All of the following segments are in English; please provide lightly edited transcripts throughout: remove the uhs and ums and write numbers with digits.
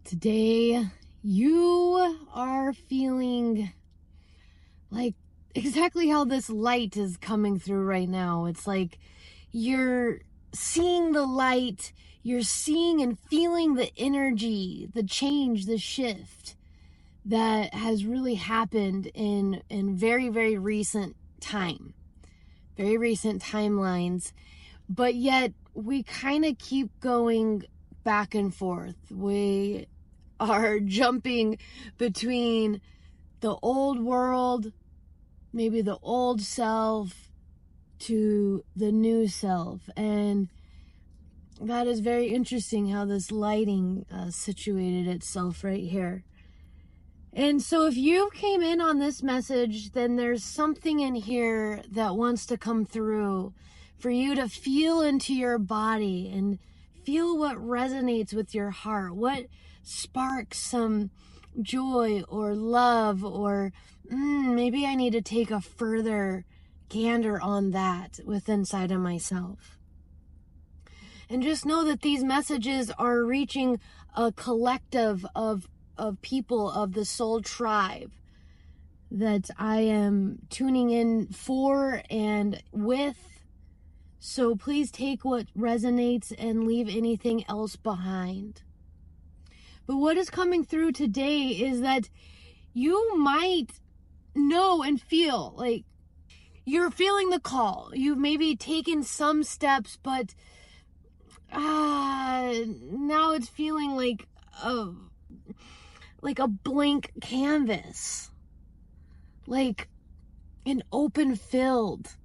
Today, you are feeling like exactly how this light is coming through right now. It's like you're seeing the light, you're seeing and feeling the energy, the change, the shift that has really happened in very, very recent time, very recent timelines. But yet we kind of keep going back and forth. We are jumping between the old world, maybe the old self, to the new self. And that is very interesting how this lighting situated itself right here. And so if you came in on this message, then there's something in here that wants to come through for you to feel into your body and feel what resonates with your heart, what sparks some joy or love, or maybe I need to take a further gander on that within inside of myself. And just know that these messages are reaching a collective of people of the soul tribe that I am tuning in for and with. So please take what resonates and leave anything else behind. But what is coming through today is that you might know and feel like you're feeling the call. You've maybe taken some steps, but now it's feeling like a blank canvas, like an open field.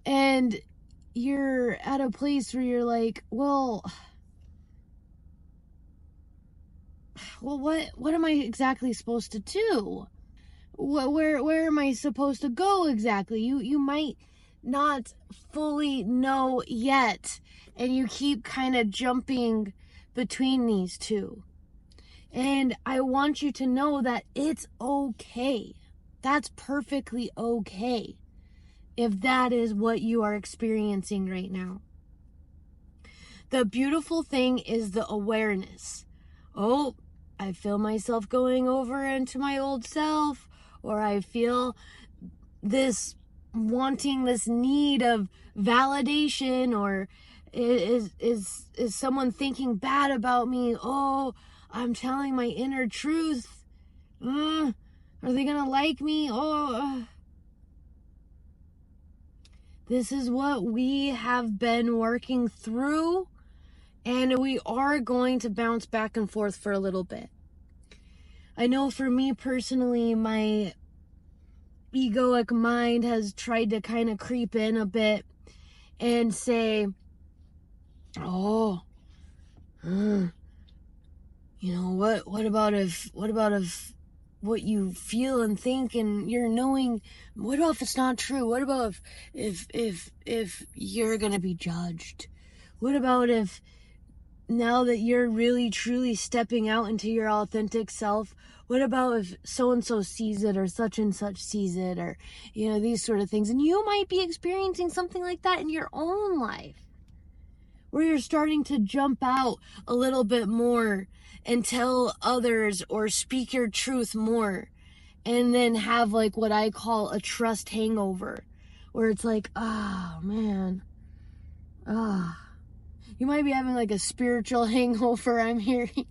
And you're at a place where you're like, well, what am I exactly supposed to do? Where am I supposed to go exactly? You might not fully know yet, and you keep kind of jumping between these two. And I want you to know that it's okay. That's perfectly okay if that is what you are experiencing right now. The beautiful thing is the awareness. Oh, I feel myself going over into my old self, or I feel this wanting, this need of validation, or is someone thinking bad about me? Oh, I'm telling my inner truth. Are they gonna like me? This is what we have been working through, and we are going to bounce back and forth for a little bit. I know for me personally, my egoic mind has tried to kind of creep in a bit and say, what about if what you feel and think and you're knowing, what about if it's not true? What about if you're gonna be judged? What about if now that you're really truly stepping out into your authentic self, what about if so-and-so sees it, or such and such sees it, or these sort of things? And you might be experiencing something like that in your own life, where you're starting to jump out a little bit more and tell others or speak your truth more, and then have like what I call a trust hangover, where it's like, man, you might be having like a spiritual hangover, I'm hearing.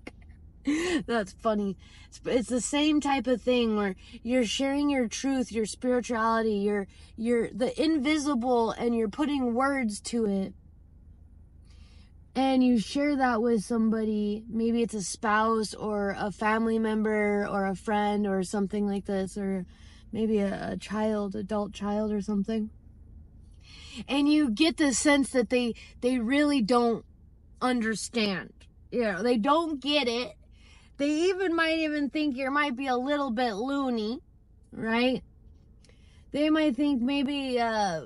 That's funny. It's the same type of thing where you're sharing your truth, your spirituality, you're the invisible, and you're putting words to it. And you share that with somebody, maybe it's a spouse or a family member or a friend or something like this, or maybe a adult child or something. And you get the sense that they really don't understand. They don't get it. They might think you might be a little bit loony, right? They might think maybe, I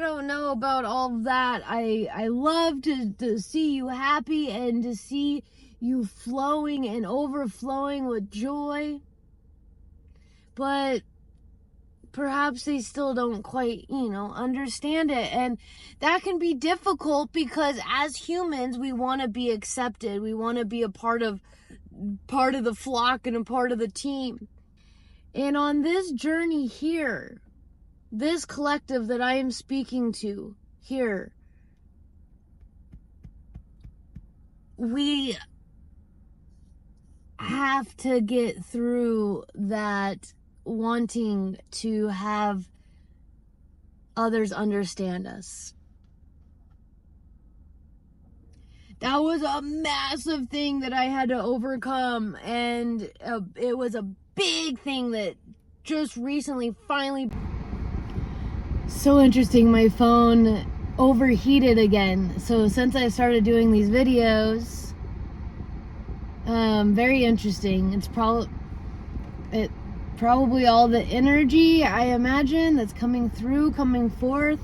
don't know about all that. I love to see you happy and to see you flowing and overflowing with joy. But perhaps they still don't quite, understand it. And that can be difficult because as humans, we want to be accepted. We want to be a part of the flock and a part of the team. And on this journey here, this collective that I am speaking to here, we have to get through that wanting to have others understand us. That was a massive thing that I had to overcome, and it was a big thing that just recently finally... So interesting, my phone overheated again. So since I started doing these videos, very interesting. It's probably all the energy, I imagine, that's coming forth.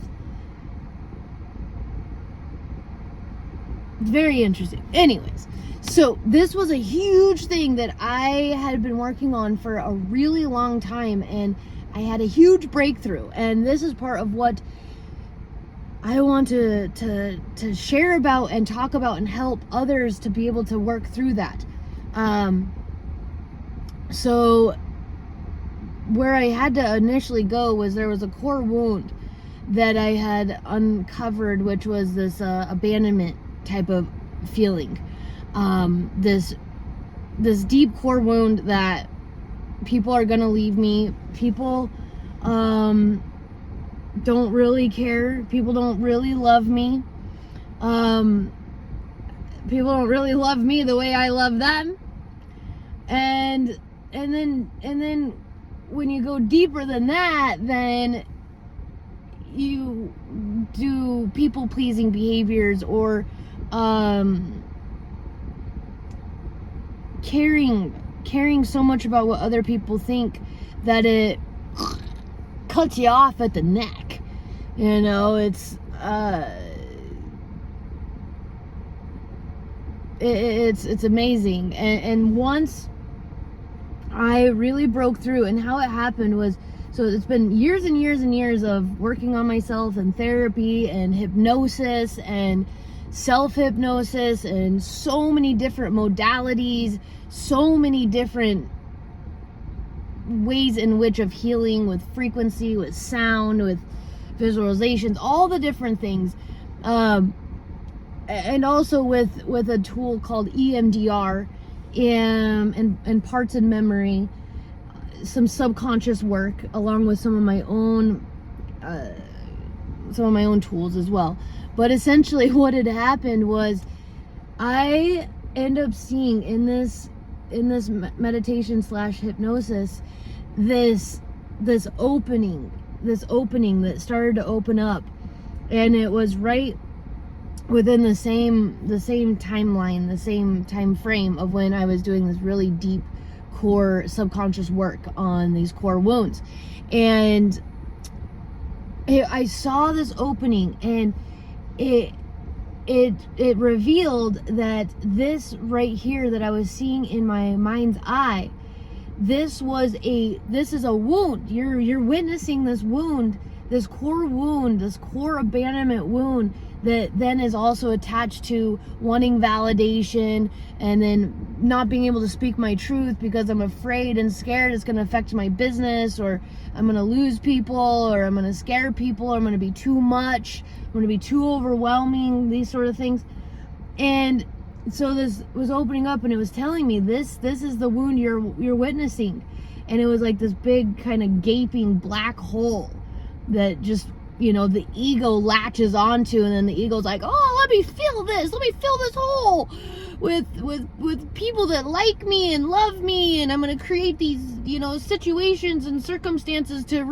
It's very interesting. Anyways, so this was a huge thing that I had been working on for a really long time, and I had a huge breakthrough. And this is part of what I want to share about and talk about and help others to be able to work through that. So where I had to initially go was there was a core wound that I had uncovered, which was this abandonment type of feeling. This deep core wound that people are gonna leave me. People don't really care. People don't really love me. People don't really love me the way I love them. And then when you go deeper than that, then you do people-pleasing behaviors or caring so much about what other people think that it cuts you off at the neck. It's it's amazing. And once I really broke through, and how it happened was, so it's been years and years and years of working on myself and therapy and hypnosis and self-hypnosis and so many different modalities, so many different ways in which of healing, with frequency, with sound, with visualizations, all the different things. And also with a tool called EMDR, and parts and memory, some subconscious work, along with some of my own tools as well. But essentially what had happened was I end up seeing in this meditation / hypnosis this opening that started to open up, and it was right within the same timeline, the same time frame of when I was doing this really deep core subconscious work on these core wounds. And I saw this opening, and it revealed that this right here that I was seeing in my mind's eye, this is a wound. You're witnessing this wound, this core abandonment wound, that then is also attached to wanting validation, and then not being able to speak my truth because I'm afraid and scared it's going to affect my business, or I'm going to lose people, or I'm going to scare people, or I'm going to be too much, I'm going to be too overwhelming, these sort of things. And so this was opening up, and it was telling me this is the wound you're witnessing. And it was like this big kind of gaping black hole that just, the ego latches onto, and then the ego's like, oh, let me fill this hole with people that like me and love me, and I'm going to create these, situations and circumstances to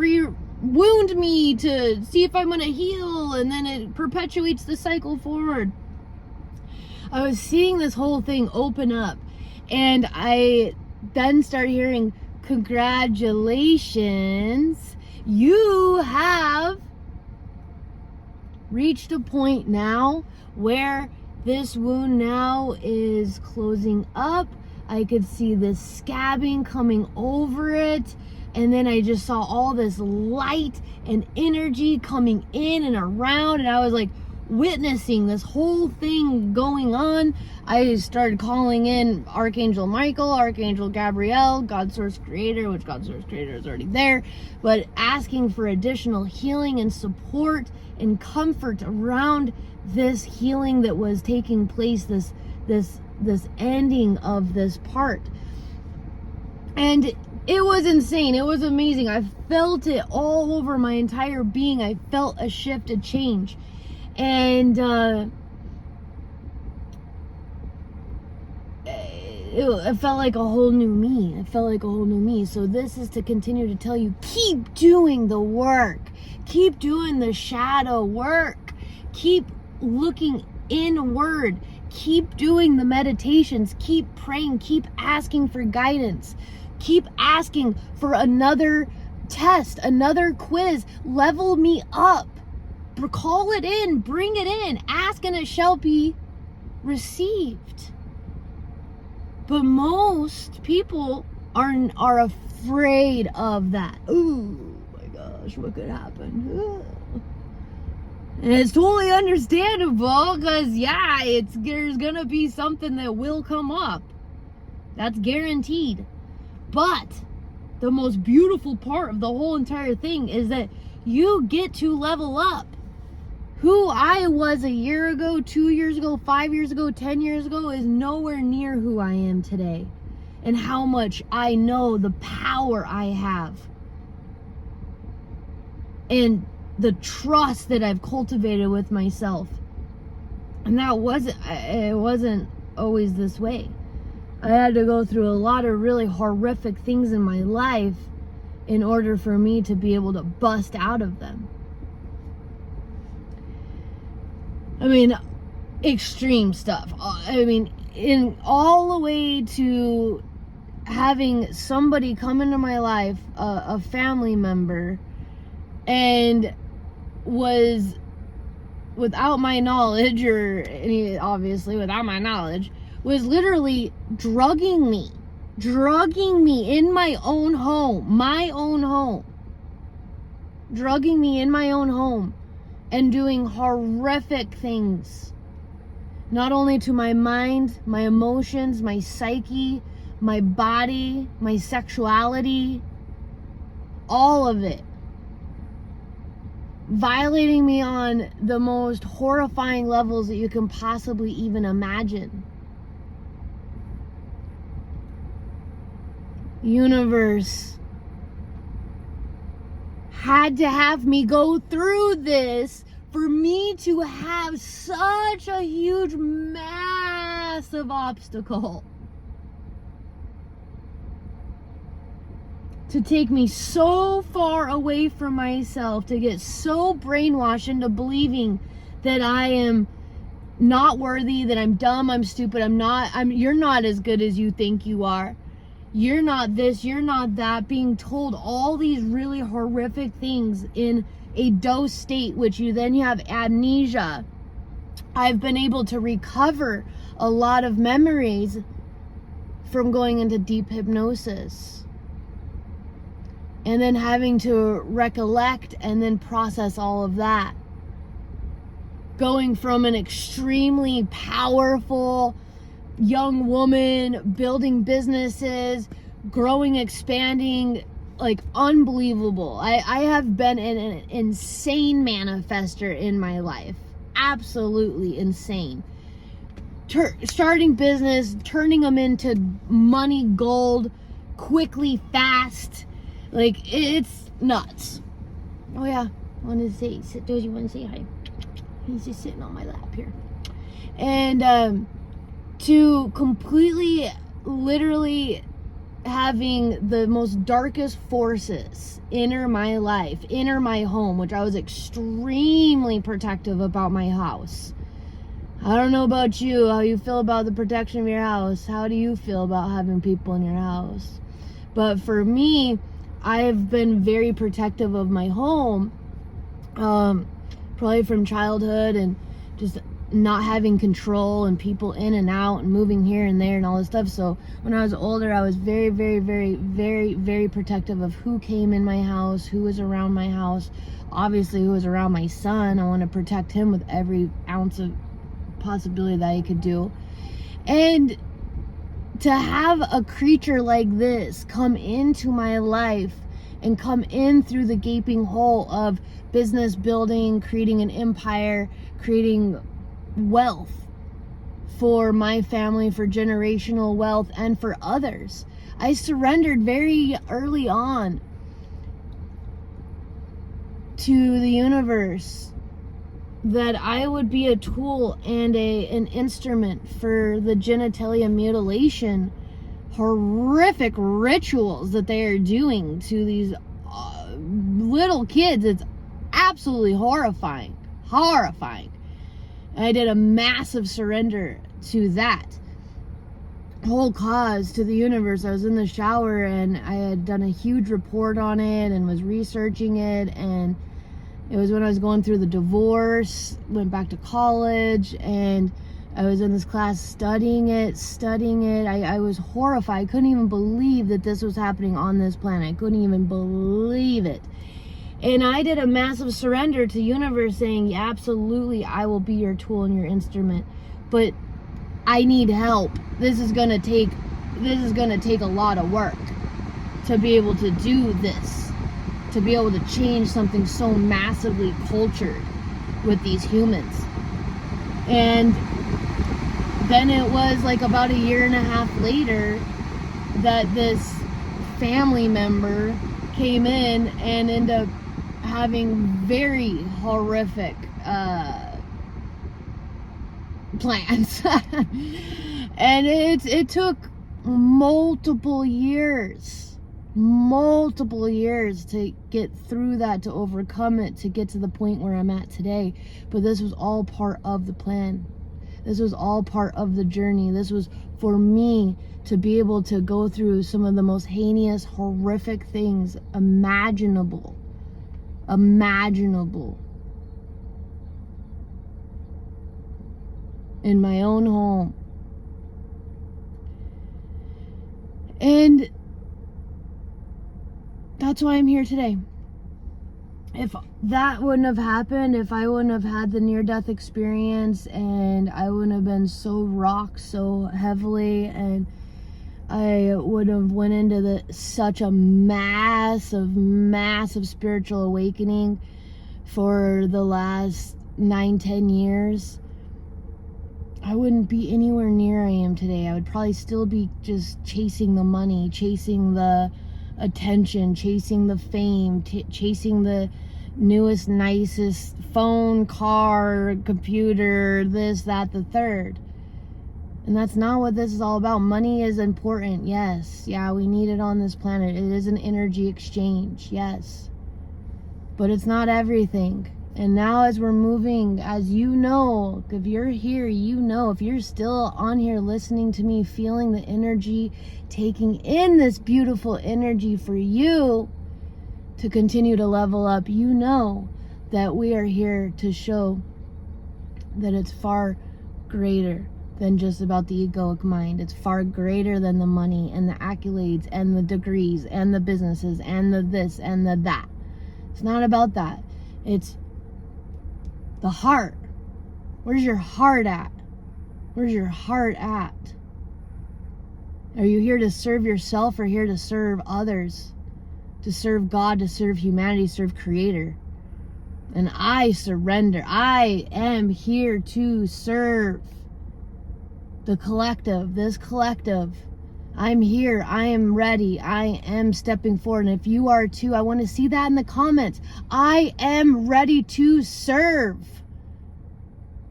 wound me to see if I'm going to heal, and then it perpetuates the cycle forward. I was seeing this whole thing open up, and I then start hearing, congratulations, you have reached a point now where this wound now is closing up. I could see this scabbing coming over it, and then I just saw all this light and energy coming in and around, and I was like witnessing this whole thing going on. I started calling in Archangel Michael, Archangel Gabriel, God Source Creator, which God Source Creator is already there, but asking for additional healing and support and comfort around this healing that was taking place, this ending of this part. And it was insane. It was amazing. I felt it all over my entire being. I felt a shift, a change. And it felt like a whole new me. It felt like a whole new me. So this is to continue to tell you, keep doing the work. Keep doing the shadow work. Keep looking inward. Keep doing the meditations. Keep praying. Keep asking for guidance. Keep asking for another test, another quiz. Level me up. Call it in. Bring it in. Ask and it shall be received. But most people are afraid of that. Ooh, my gosh, what could happen? Ooh. And it's totally understandable because, yeah, there's going to be something that will come up. That's guaranteed. But the most beautiful part of the whole entire thing is that you get to level up. Who I was a year ago, 2 years ago, 5 years ago, 10 years ago is nowhere near who I am today. And how much I know the power I have. And the trust that I've cultivated with myself. And it wasn't always this way. I had to go through a lot of really horrific things in my life in order for me to be able to bust out of them. I mean, extreme stuff. I mean, in all the way to having somebody come into my life, a family member, and was without my knowledge, obviously without my knowledge, was literally drugging me in my own home, drugging me in my own home, and doing horrific things, not only to my mind, my emotions, my psyche, my body, my sexuality, all of it. Violating me on the most horrifying levels that you can possibly even imagine. Universe had to have me go through this for me to have such a huge, massive obstacle. To take me so far away from myself, to get so brainwashed into believing that I am not worthy, that I'm dumb, I'm stupid, you're not as good as you think you are. You're not this, you're not that, being told all these really horrific things in a dose state, which you have amnesia. I've been able to recover a lot of memories from going into deep hypnosis. And then having to recollect and then process all of that. Going from an extremely powerful young woman, building businesses, growing, expanding, like unbelievable. I have been an insane manifester in my life. Absolutely insane. Starting business, turning them into money, gold, quickly, fast. Like, it's nuts. Oh yeah, I wanted to say, Doji want to say hi. He's just sitting on my lap here. And to completely, literally having the most darkest forces enter my life, enter my home, which I was extremely protective about my house. I don't know about you, how you feel about the protection of your house. How do you feel about having people in your house? But for me, I've been very protective of my home, probably from childhood, and just not having control and people in and out and moving here and there and all this stuff. So when I was older, I was very, very, very, very, very protective of who came in my house, who was around my house, obviously who was around my son. I want to protect him with every ounce of possibility that I could do. And to have a creature like this come into my life and come in through the gaping hole of business building, creating an empire, creating wealth for my family, for generational wealth, and for others. I surrendered very early on to the universe that I would be a tool and an instrument for the genitalia mutilation, horrific rituals that they are doing to these little kids. It's absolutely horrifying. I did a massive surrender to that whole cause, to the universe. I was in the shower and I had done a huge report on it and was researching it, and it was when I was going through the divorce, went back to college, and I was in this class studying it. I was horrified. I couldn't even believe that this was happening on this planet. I couldn't even believe it. And I did a massive surrender to the universe, saying, yeah, absolutely, I will be your tool and your instrument. But I need help. This is gonna take a lot of work to be able to do this, to be able to change something so massively cultured with these humans. And then it was like about a year and a half later that this family member came in and ended up having very horrific plans. And it took multiple years to get through that, to overcome it, to get to the point where I'm at today. But this was all part of the plan. This was all part of the journey. This was for me to be able to go through some of the most heinous, horrific things imaginable in my own home. And that's why I'm here today. If that wouldn't have happened, if I wouldn't have had the near-death experience, and I wouldn't have been so rocked so heavily, and I would have went into such a massive spiritual awakening for the last 9-10 years, I wouldn't be anywhere near I am today. I would probably still be just chasing the money, chasing the attention, chasing the fame, chasing the newest, nicest phone, car, computer, this, that, the third. And that's not what this is all about. Money is important, yes. Yeah, we need it on this planet. It is an energy exchange, yes. But it's not everything. And now as we're moving, as you know, if you're here, you know, if you're still on here listening to me, feeling the energy, taking in this beautiful energy for you to continue to level up, you know that we are here to show that it's far greater than just about the egoic mind. It's far greater than the money and the accolades and the degrees and the businesses and the this and the that. It's not about that. It's the heart. Where's your heart at? Where's your heart at? Are you here to serve yourself or here to serve others? To serve God, to serve humanity, serve Creator? And I surrender. I am here to serve the collective, this collective. I'm here. I am ready. I am stepping forward. And if you are too, I want to see that in the comments. I am ready to serve.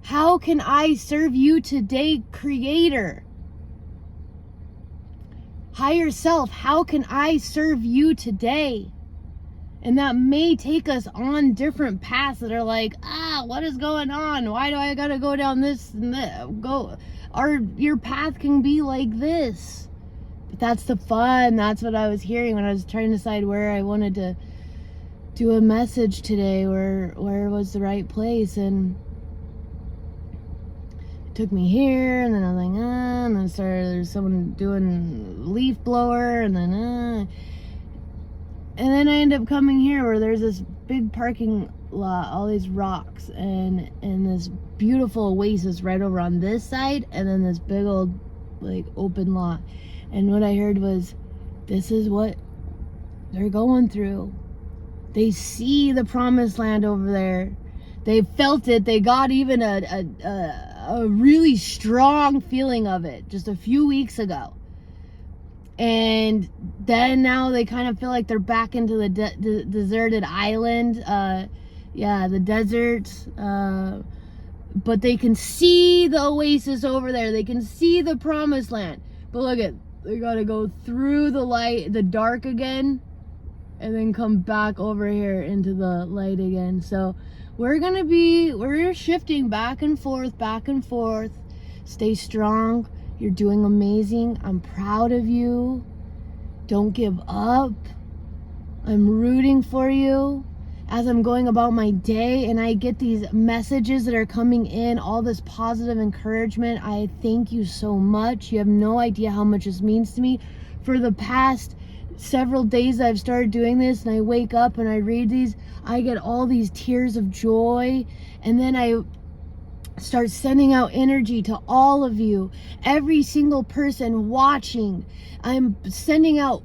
How can I serve you today, Creator? Higher self, how can I serve you today? And that may take us on different paths that are like, what is going on? Why do I gotta go down this and that? Your path can be like this. But that's the fun. That's what I was hearing when I was trying to decide where I wanted to do a message today, where was the right place. And took me here, and then I was like, and then there's someone doing leaf blower, and then I end up coming here where there's this big parking lot, all these rocks, and this beautiful oasis right over on this side, and then this big old like open lot. And what I heard was, this is what they're going through. They see the promised land over there. They felt it. They got even a really strong feeling of it just a few weeks ago. And then now they kind of feel like they're back into the deserted island. The desert. But they can see the oasis over there. They can see the promised land. But look at, they gotta go through the dark again, and then come back over here into the light again. So we're shifting back and forth. Stay strong. You're doing amazing. I'm proud of you. Don't give up. I'm rooting for you as I'm going about my day, and I get these messages that are coming in, all this positive encouragement. I thank you so much. You have no idea how much this means to me. For the past several days I've started doing this, and I wake up and I read these, I get all these tears of joy, and then I start sending out energy to all of you, every single person watching. I'm sending out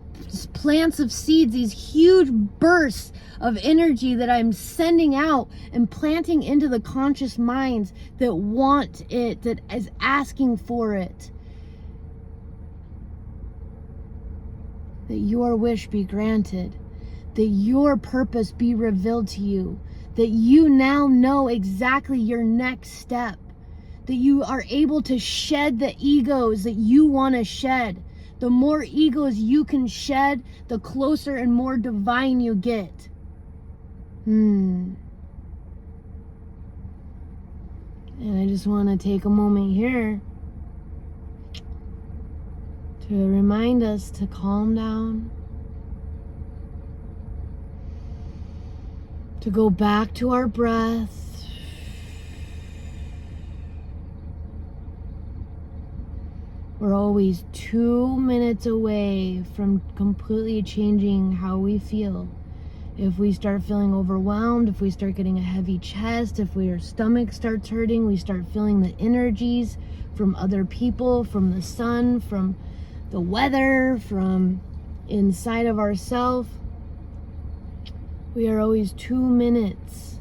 plants of seeds, these huge bursts of energy that I'm sending out and planting into the conscious minds that want it, that is asking for it. That your wish be granted, that your purpose be revealed to you, that you now know exactly your next step, that you are able to shed the egos that you want to shed. The more egos you can shed, the closer and more divine you get. And I just want to take a moment here to remind us to calm down, to go back to our breath, we're always 2 minutes away from completely changing how we feel. If we start feeling overwhelmed, if we start getting a heavy chest, if our stomach starts hurting, we start feeling the energies from other people, from the sun, from the weather, from inside of ourselves, we are always 2 minutes